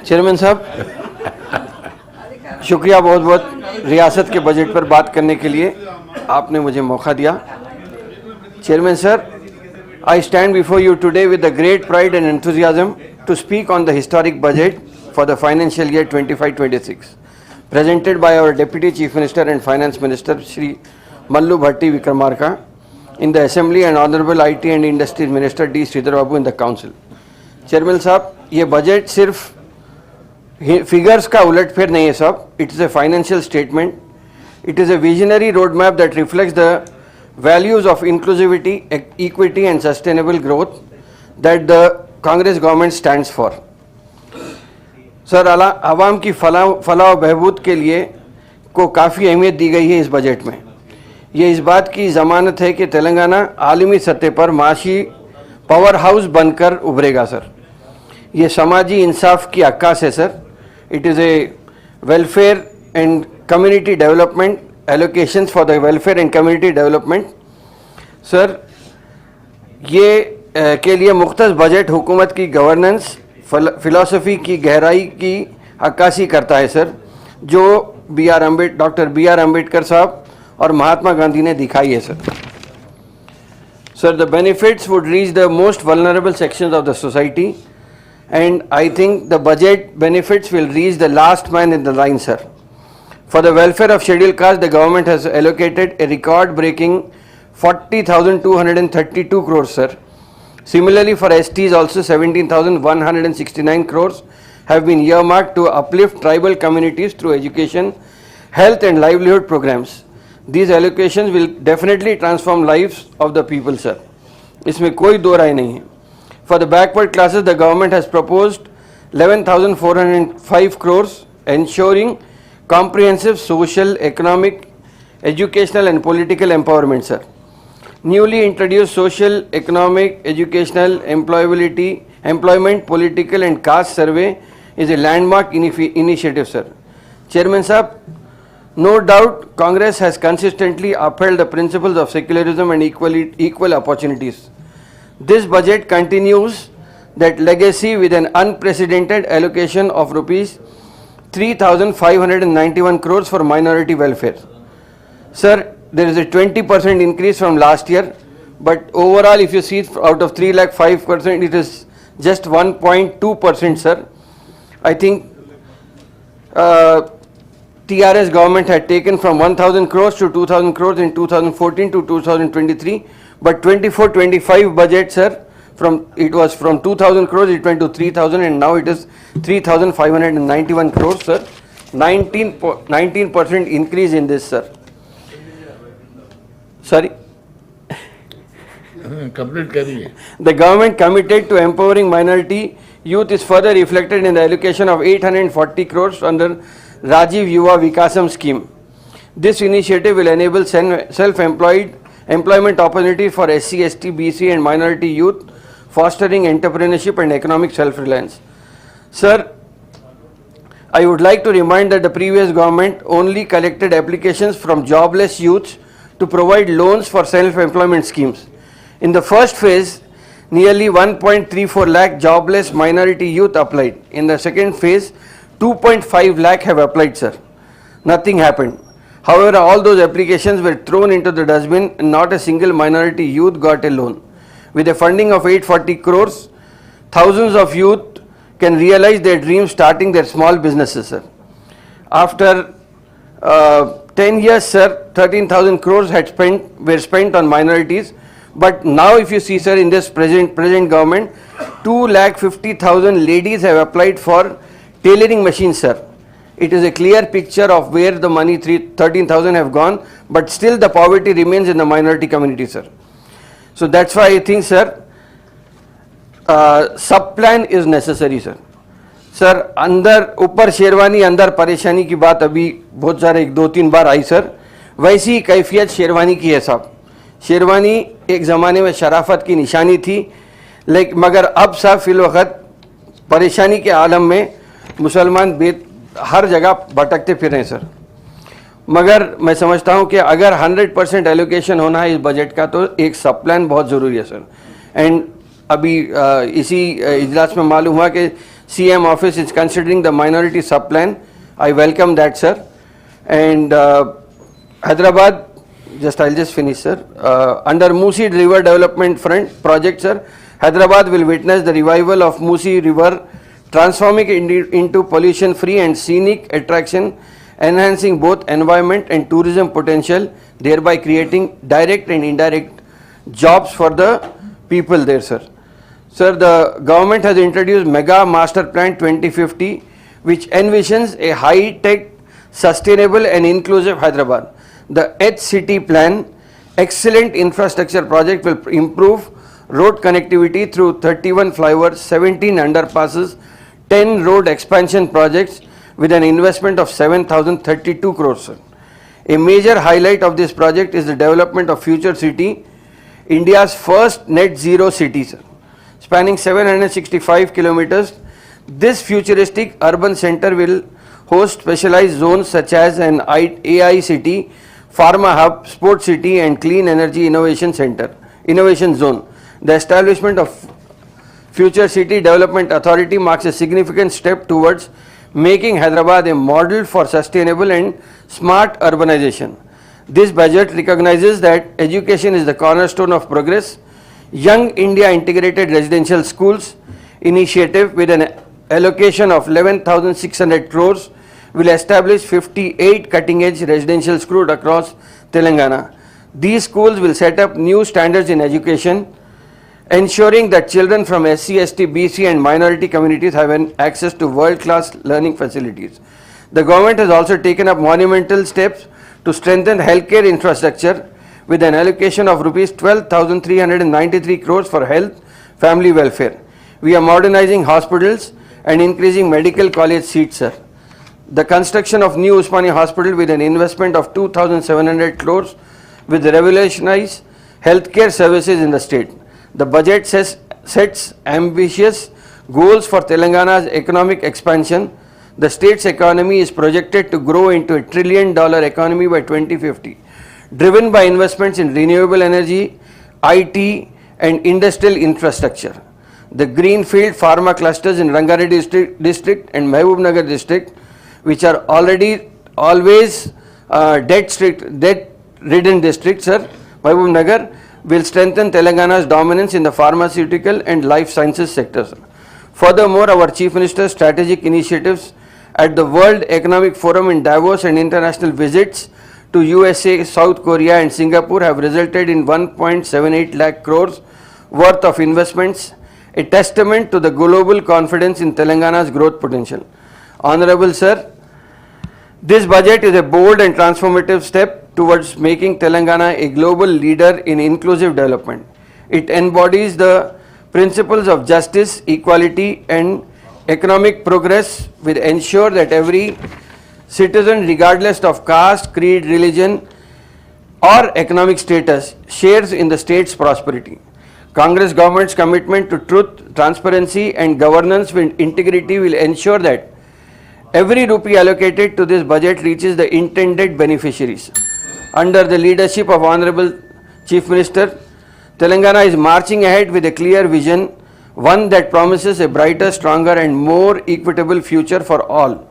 Chairman साहब, शुक्रिया बहुत बहुत रियासत के बजट पर बात करने के लिए आपने मुझे मौका दिया। Chairman sir, I stand before you today with the great pride and enthusiasm to speak on the historic budget for the financial year 25-26, presented by our Deputy Chief Minister and Finance Minister Shri Mallu Bhatti Vikramarka in the Assembly and Honorable IT and Industries Minister D. Sridhar Babu in the Council. Chairman साहब, ये budget सिर्फ figures का उलटफेर नहीं है साहब. It is a financial statement. It is a visionary road map that reflects the values of inclusivity, equity and sustainable growth that the Congress government stands for. Sir, आवाम की फलाह बहबूद के लिए को काफ़ी अहमियत दी गई है इस बजट में. ये इस बात की ज़मानत है कि तेलंगाना आलमी सतह पर माशी पावर हाउस बनकर उभरेगा सर. ये समाजी इंसाफ की अक्कास है sir. It is a welfare and community development allocations for the welfare and community development. Sir, ये के लिए मुख्तस बजट हुकूमत की गवर्नेंस फ़िलासफ़ी की गहराई की अक्कासी करता है सर, जो डॉक्टर बी आर अम्बेडकर साहब और महात्मा गांधी ने दिखाई है sir. Sir, the benefits would reach the most vulnerable sections of the society and I think the budget benefits will reach the last man in the line sir. For the welfare of scheduled castes, the government has allocated a record-breaking 40,232 crores, sir. Similarly, for STs also 17,169 crores have been earmarked to uplift tribal communities through education, health and livelihood programs. These allocations will definitely transform lives of the people, sir. इसमें कोई दो राय नहीं है. For the backward classes, the government has proposed 11,405 crores, ensuring comprehensive social, economic, educational and political empowerment, sir. Newly introduced social, economic, educational, employment, political and caste survey is a landmark initiative, sir. Chairman Sahab, no doubt Congress has consistently upheld the principles of secularism and equal opportunities. This budget continues that legacy with an unprecedented allocation of rupees 3,591 crores for minority welfare. Sir, there is a 20% increase from last year, but overall if you see out of 3,05%, it is just 1.2%, sir. I think TRS government had taken from 1,000 crores to 2,000 crores in 2014 to 2023, but 24-25 budget, sir, it was from 2,000 crores, it went to 3,000 and now it is 3,591 crores, sir. 19% increase in this, sir. Sorry. Complete kariye. The government committed to empowering minority youth is further reflected in the allocation of 840 crores under Rajiv Yuva Vikasam scheme. This initiative will enable employment opportunities for SC, ST, BC and minority youth, fostering entrepreneurship and economic self-reliance. Sir, I would like to remind that the previous government only collected applications from jobless youths to provide loans for self-employment schemes. In the first phase, nearly 1.34 lakh jobless minority youth applied. In the second phase, 2.5 lakh have applied, sir. Nothing happened. However, all those applications were thrown into the dustbin and not a single minority youth got a loan. With a funding of 840 crores, thousands of youth can realize their dreams starting their small businesses, sir. After 10 years, sir, 13,000 crores were spent on minorities. But now if you see, sir, in this present government, 2,50,000 ladies have applied for tailoring machines, sir. It is a clear picture of where the money 13,000 have gone, but still the poverty remains in the minority community, sir. So that's why I think, sir, sub-plan is necessary, sir. Sir, अंदर ऊपर शेरवानी अंदर परेशानी की बात अभी बहुत सारे 2-3 बार आई sir. वैसी ही कैफियत शेरवानी की है साहब. शेरवानी एक ज़माने में शराफत की निशानी थी, लेकिन मगर अब साहब फिल वक्त परेशानी के आलम में मुसलमान हर जगह भटकते फिर रहे हैं सर. मगर मैं समझता हूं कि अगर 100% एलोकेशन होना है इस बजट का तो एक सब प्लान बहुत ज़रूरी है सर. एंड अभी इसी इजलास में मालूम हुआ कि CM office is considering the minority sub-plan. I welcome that, sir. And Hyderabad, I'll just finish, sir. Under Musi River Development Front project, sir, Hyderabad will witness the revival of Musi River, transforming it into pollution-free and scenic attraction, enhancing both environment and tourism potential, thereby creating direct and indirect jobs for the people there, sir. Sir, the government has introduced Mega Master Plan 2050, which envisions a high-tech, sustainable and inclusive Hyderabad. The H-City plan, excellent infrastructure project, will improve road connectivity through 31 flyovers, 17 underpasses, 10 road expansion projects with an investment of 7,032 crores, sir. A major highlight of this project is the development of Future City, India's first net zero city, sir. Spanning 765 kilometers, this futuristic urban center will host specialized zones such as an AI city, pharma hub, sports city and clean energy innovation zone. The establishment of Future City Development Authority marks a significant step towards making Hyderabad a model for sustainable and smart urbanization. This budget recognizes that education is the cornerstone of progress. Young India Integrated Residential Schools initiative with an allocation of 11,600 crores will establish 58 cutting-edge residential schools across Telangana. These schools will set up new standards in education, ensuring that children from SC, ST, BC and minority communities have access to world-class learning facilities. The government has also taken up monumental steps to strengthen healthcare infrastructure with an allocation of rupees 12,393 crores for health, family welfare. We are modernizing hospitals and increasing medical college seats, sir. The construction of new Usmania Hospital with an investment of 2,700 crores will revolutionize healthcare services in the state. The budget sets ambitious goals for Telangana's economic expansion. The state's economy is projected to grow into a $1 trillion economy by 2050, driven by investments in renewable energy, IT and industrial infrastructure. The greenfield pharma clusters in Rangareddy district and Mehboob Nagar district, which are already always debt-ridden districts, sir, Mehboob Nagar, will strengthen Telangana's dominance in the pharmaceutical and life sciences sectors. Furthermore, our Chief Minister's strategic initiatives at the World Economic Forum in Davos and international visits to USA, South Korea and Singapore have resulted in 1.78 lakh crores worth of investments, a testament to the global confidence in Telangana's growth potential. Honorable Sir, this budget is a bold and transformative step towards making Telangana a global leader in inclusive development. It embodies the principles of justice, equality and economic progress will ensure that every citizen, regardless of caste, creed, religion or economic status, shares in the state's prosperity. Congress government's commitment to truth, transparency and governance with integrity will ensure that every rupee allocated to this budget reaches the intended beneficiaries. Under the leadership of Honorable Chief Minister, Telangana is marching ahead with a clear vision, one that promises a brighter, stronger and more equitable future for all.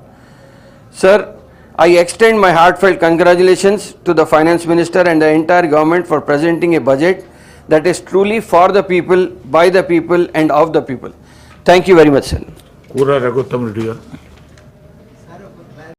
Sir, I extend my heartfelt congratulations to the Finance Minister and the entire government for presenting a budget that is truly for the people, by the people and of the people. Thank you very much, sir. Kura Raghuttam Reddy garu.